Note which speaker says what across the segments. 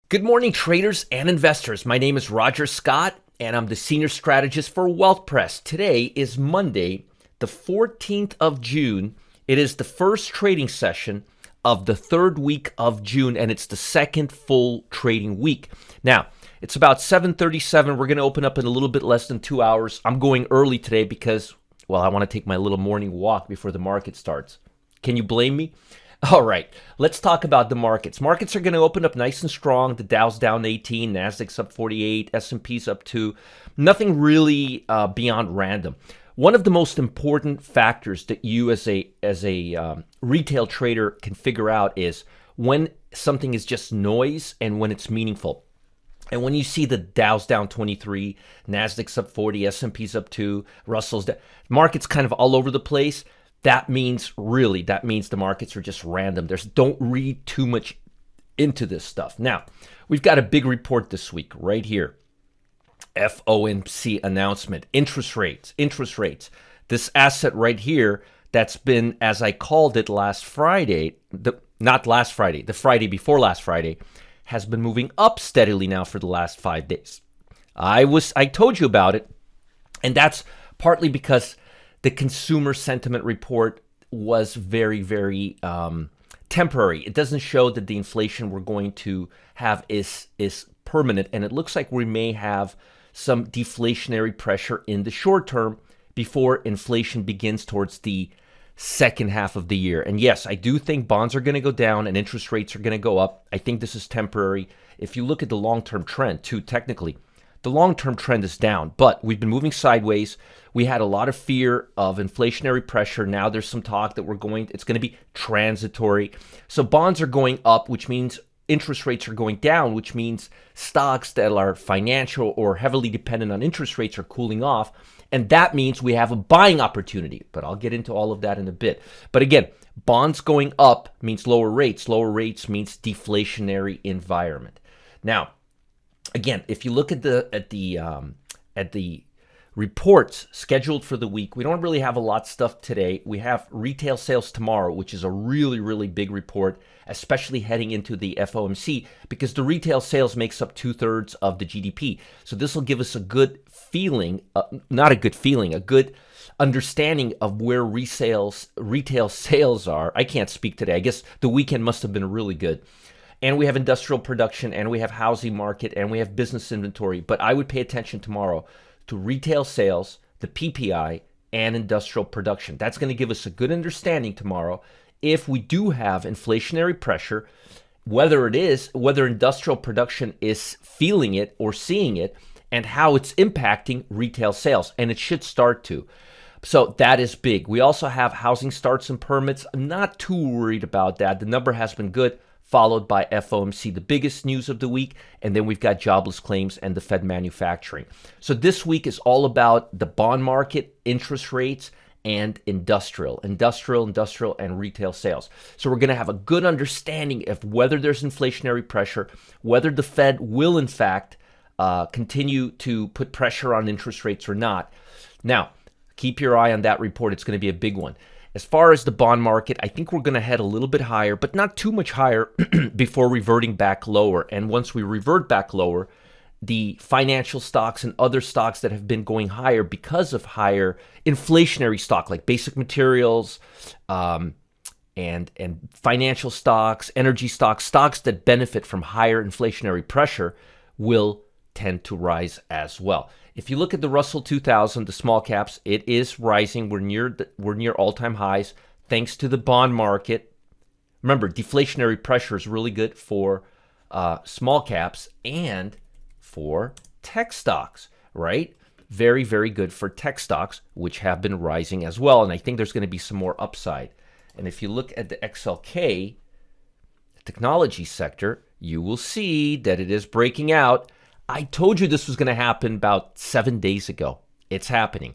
Speaker 1: Good morning, traders and investors. My name is Roger Scott, and I'm the Senior Strategist for 𝗧𝗴𝗀𝗲. Today is Monday, the 14th of June. It is the first trading session of the third week of June, and it's the second full trading week. Now, it's about 7:37. We're going to open up in a little bit less than 2 hours. I'm going early today because, well, I want to take my little morning walk before the market starts. Can you blame me? All right, let's talk about the markets. Markets are going to open up nice and strong. The Dow's down 18, Nasdaq's up 48, S&P's up 2. Nothing really beyond random. One of the most important factors that you as a retail trader can figure out is when something is just noise and when it's meaningful. And when you see the Dow's down 23, Nasdaq's up 40, S&P's up 2, Russell's down, market's kind of all over the place. That means the markets are just random. Don't read too much into this stuff. Now, we've got a big report this week right here. FOMC announcement, interest rates. This asset right here that's been, as I called it last Friday, the Friday before last Friday, has been moving up steadily now for the last 5 days. I told you about it, and that's partly because the consumer sentiment report was very, very temporary. It doesn't show that the inflation we're going to have is permanent, and it looks like we may have some deflationary pressure in the short term before inflation begins towards the second half of the year. And yes, I do think bonds are going to go down and interest rates are going to go up. I think this is temporary. If you look at the long-term trend, too, technically, the long-term trend is down, but we've been moving sideways. We had a lot of fear of inflationary pressure. Now there's some talk that it's going to be transitory. So bonds are going up, which means interest rates are going down, which means stocks that are financial or heavily dependent on interest rates are cooling off. And that means we have a buying opportunity. But I'll get into all of that in a bit. But again, bonds going up means lower rates. Lower rates means deflationary environment. Now, again, if you look at the reports scheduled for the week, we don't really have a lot of stuff today. We have retail sales tomorrow, which is a really, really big report, especially heading into the FOMC, because the retail sales makes up 2/3 of the GDP. So this will give us a good feeling, a good understanding of where retail sales are. I can't speak today. I guess the weekend must have been really good. And we have industrial production, and we have housing market, and we have business inventory. But I would pay attention tomorrow to retail sales, the PPI, and industrial production. That's going to give us a good understanding tomorrow if we do have inflationary pressure, whether industrial production is feeling it or seeing it, and how it's impacting retail sales. And it should start to. So that is big. We also have housing starts and permits. I'm not too worried about that. The number has been good, followed by FOMC, the biggest news of the week, and then we've got jobless claims and the Fed manufacturing. So this week is all about the bond market, interest rates, and industrial, and retail sales. So we're going to have a good understanding of whether there's inflationary pressure, whether the Fed will, in fact, continue to put pressure on interest rates or not. Now, keep your eye on that report. It's going to be a big one. As far as the bond market, I think we're going to head a little bit higher, but not too much higher before reverting back lower. And once we revert back lower, the financial stocks and other stocks that have been going higher because of higher inflationary stock, like basic materials and financial stocks, energy stocks, stocks that benefit from higher inflationary pressure will tend to rise as well. If you look at the Russell 2000, the small caps, it is rising. We're near all-time highs thanks to the bond market. Remember, deflationary pressure is really good for small caps and for tech stocks, right? Very, very good for tech stocks, which have been rising as well. And I think there's going to be some more upside. And if you look at the XLK, the technology sector, you will see that it is breaking out. I told you this was going to happen about 7 days ago. It's happening.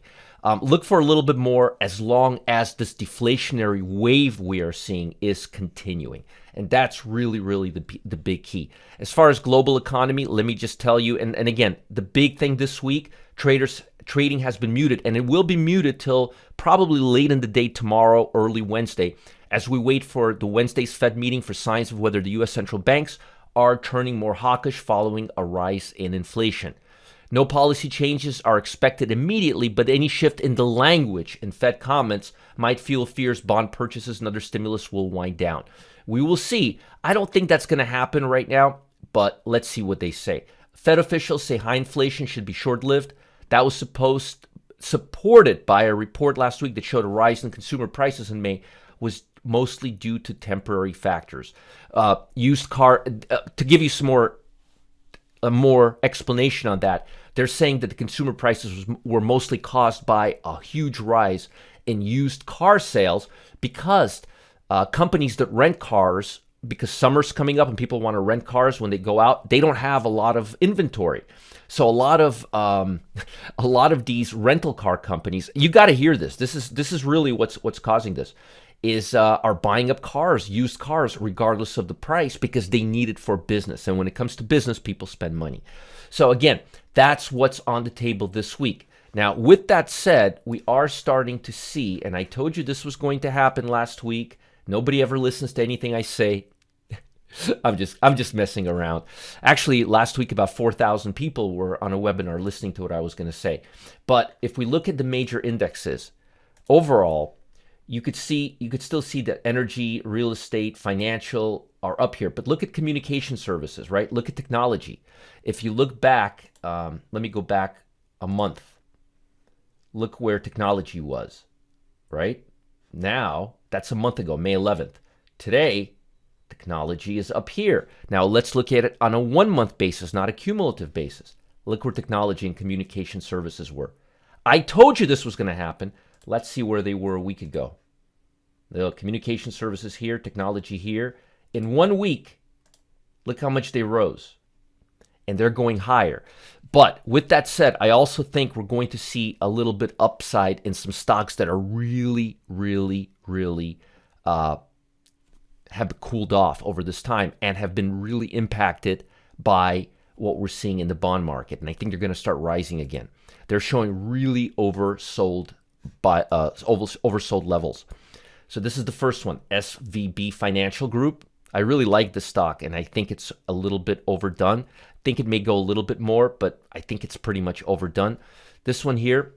Speaker 1: Look for a little bit more as long as this deflationary wave we are seeing is continuing. And that's really, really the big key. As far as global economy, let me just tell you, and again, the big thing this week, trading has been muted, and it will be muted till probably late in the day tomorrow, early Wednesday, as we wait for the Wednesday's Fed meeting for signs of whether the U.S. central banks are turning more hawkish following a rise in inflation. No policy changes are expected immediately, but any shift in the language in Fed comments might fuel fears bond purchases and other stimulus will wind down. We will see. I don't think that's going to happen right now, but let's see what they say. Fed officials say high inflation should be short-lived. That was supported by a report last week that showed a rise in consumer prices in May was mostly due to temporary factors. To give you some more explanation on that, they're saying that the consumer prices were mostly caused by a huge rise in used car sales because companies that rent cars, because summer's coming up and people want to rent cars when they go out, they don't have a lot of inventory. So a lot of these rental car companies, you got to hear this. This is really what's causing this. Are buying up cars, used cars, regardless of the price, because they need it for business. And when it comes to business, people spend money. So again, that's what's on the table this week. Now, with that said, we are starting to see, and I told you this was going to happen last week. Nobody ever listens to anything I say. I'm just messing around. Actually, last week about 4,000 people were on a webinar listening to what I was going to say. But if we look at the major indexes, overall, you could still see that energy, real estate, financial are up here. But look at communication services, right? Look at technology. If you look back, let me go back a month. Look where technology was, right? Now, that's a month ago, May 11th. Today, technology is up here. Now, let's look at it on a 1 month basis, not a cumulative basis. Look where technology and communication services were. I told you this was going to happen. Let's see where they were a week ago. The communication services here, technology here. In 1 week, look how much they rose. And they're going higher. But with that said, I also think we're going to see a little bit upside in some stocks that are really, really, really have cooled off over this time and have been really impacted by what we're seeing in the bond market. And I think they're going to start rising again. They're showing really oversold levels. So this is the first one, 𝗧𝗶𝗶 Financial Group. I really like this stock, and I think it's a little bit overdone. I think it may go a little bit more, but I think it's pretty much overdone. This one here,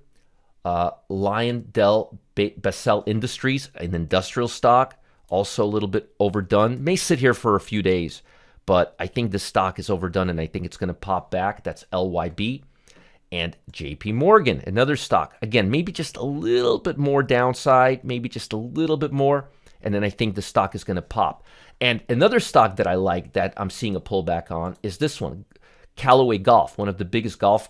Speaker 1: 𝗧𝗴𝗀𝗍𝗪 Industries, an industrial stock, also a little bit overdone. May sit here for a few days, but I think this stock is overdone, and I think it's going to pop back. That's LYB. And JP Morgan, another stock. Again, maybe just a little bit more downside, maybe just a little bit more, and then I think the stock is going to pop. And another stock that I like that I'm seeing a pullback on is this one, Callaway Golf, one of the biggest golf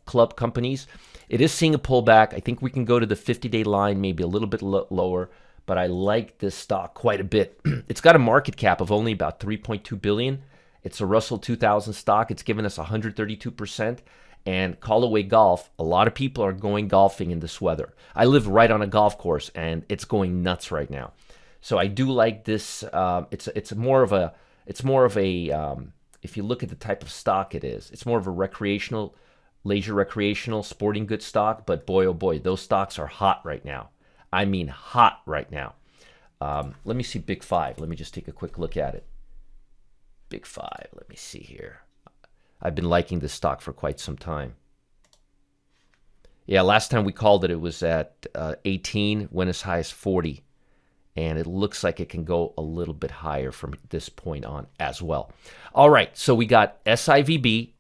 Speaker 1: club companies. It is seeing a pullback. I think we can go to the 50-day line, maybe a little bit lower, but I like this stock quite a bit. It's got a market cap of only about $3.2 billion. It's a Russell 2000 stock. It's given us 132%. And Callaway Golf, a lot of people are going golfing in this weather. I live right on a golf course, and it's going nuts right now. So I do like this. It's more of a. If you look at the type of stock it is, it's more of a leisure recreational, sporting goods stock. But boy, oh boy, those stocks are hot right now. I mean, hot right now. Let me see Big Five. Let me just take a quick look at it. Big Five. Let me see here. I've been liking this stock for quite some time. Yeah, last time we called it, it was at 18, went as high as 40. And it looks like it can go a little bit higher from this point on as well. All right, so we got SIVB,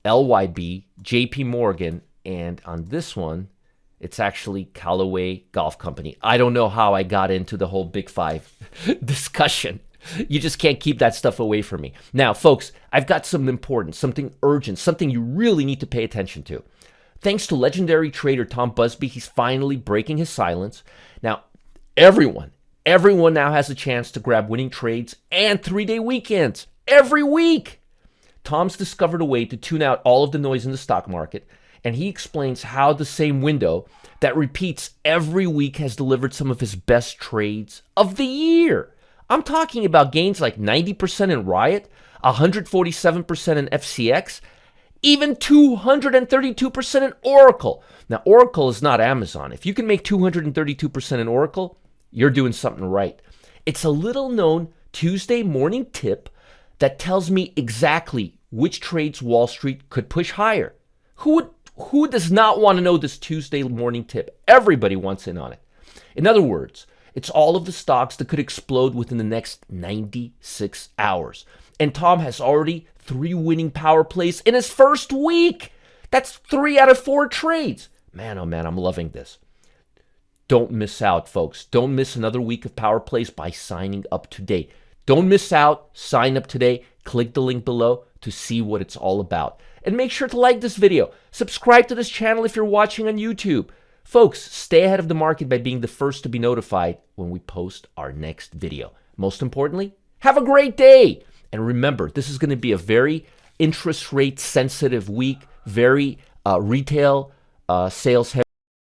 Speaker 1: LYB, JP Morgan, and on this one, it's actually Callaway Golf Company. I don't know how I got into the whole Big Five discussion. You just can't keep that stuff away from me. Now, folks, I've got something important, something urgent, something you really need to pay attention to. Thanks to legendary trader Tom Busby, he's finally breaking his silence. Now, everyone now has a chance to grab winning trades and 3-day weekends every week. Tom's discovered a way to tune out all of the noise in the stock market, and he explains how the same window that repeats every week has delivered some of his best trades of the year. I'm talking about gains like 90% in Riot, 147% in FCX, even 232% in Oracle. Now, Oracle is not Amazon. If you can make 232% in Oracle, you're doing something right. It's a little known Tuesday morning tip that tells me exactly which trades Wall Street could push higher. Who does not want to know this Tuesday morning tip? Everybody wants in on it. In other words, it's all of the stocks that could explode within the next 96 hours. And Tom has already 3 winning power plays in his first week. That's 3 out of 4 trades. Man, oh man, I'm loving this. Don't miss out, folks. Don't miss another week of power plays by signing up today. Don't miss out. Sign up today. Click the link below to see what it's all about. And make sure to like this video. Subscribe to this channel if you're watching on YouTube. Folks, stay ahead of the market by being the first to be notified when we post our next video. Most importantly, have a great day. And remember, this is going to be a very interest rate sensitive week, very retail sales heavy.